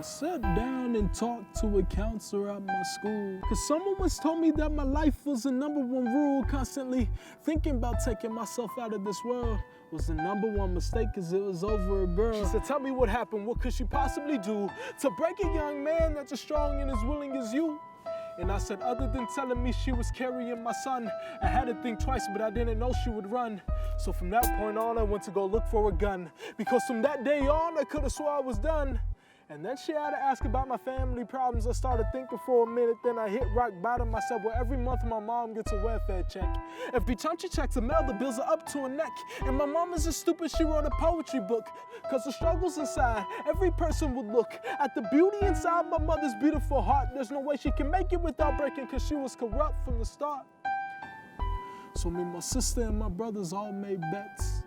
sat down and talked to a counselor at my school. Cause someone once told me that my life was the #1 rule. Constantly thinking about taking myself out of this world was the #1 mistake, cause it was over a girl. She said, tell me what happened, what could she possibly do to break a young man that's as strong and as willing as you? And I said, other than telling me she was carrying my son, I had to think twice, but I didn't know she would run. So from that point on, I went to go look for a gun. Because from that day on, I could have swore I was done. And then she had to ask about my family problems. I started thinking for a minute, then I hit rock bottom. I said, well, every month my mom gets a welfare check. Every time she checks the mail, the bills are up to her neck. And my mom is so stupid, she wrote a poetry book. Cause the struggles inside, every person would look at the beauty inside my mother's beautiful heart. There's no way she can make it without breaking, cause she was corrupt from the start. So me, my sister, and my brothers all made bets,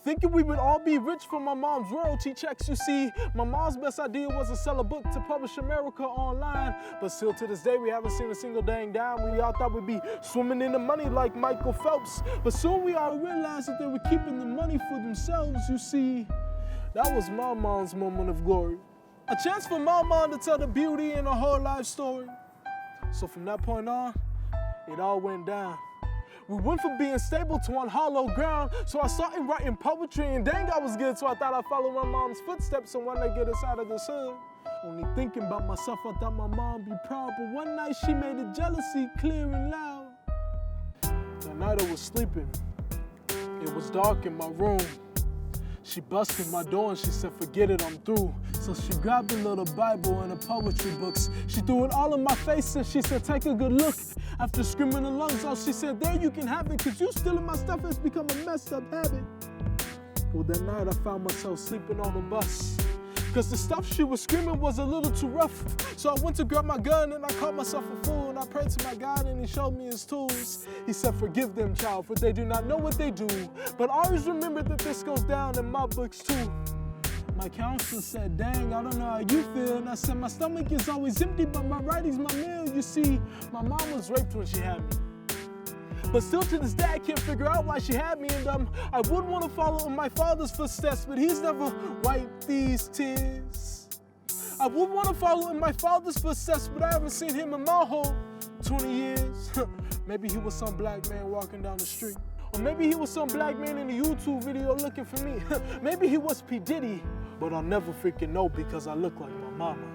thinking we would all be rich from my mom's royalty checks. You see, my mom's best idea was to sell a book to publish America online. But still to this day, we haven't seen a single dang dime. We all thought we'd be swimming in the money like Michael Phelps. But soon we all realized that they were keeping the money for themselves. You see, that was my mom's moment of glory. A chance for my mom to tell the beauty in her whole life story. So from that point on, it all went down. We went from being stable to on hollow ground. So I started writing poetry, and dang, I was good. So I thought I'd follow my mom's footsteps and one day get us out of this hood. Only thinking about myself, I thought my mom be proud. But one night she made the jealousy clear and loud. That night I was sleeping. It was dark in my room. She busted my door and she said, forget it, I'm through. So she grabbed a little Bible and the poetry books. She threw it all in my face and she said, take a good look. After screaming her lungs out, she said, there you can have it, cause you stealing my stuff has become a messed up habit. Well, that night I found myself sleeping on the bus, cause the stuff she was screaming was a little too rough. So I went to grab my gun and I called myself a fool, and I prayed to my God and he showed me his tools. He said, forgive them, child, for they do not know what they do. But always remember that this goes down in my books too. My counselor said, dang, I don't know how you feel. And I said, my stomach is always empty, but my writing's my meal. You see, my mom was raped when she had me. But still to this day, I can't figure out why she had me. And I would want to follow in my father's footsteps, but he's never wiped these tears. I would want to follow in my father's footsteps, but I haven't seen him in my whole 20 years. Maybe he was some black man walking down the street. Or maybe he was some black man in a YouTube video looking for me. Maybe he was P. Diddy, but I'll never freaking know because I look like my mama.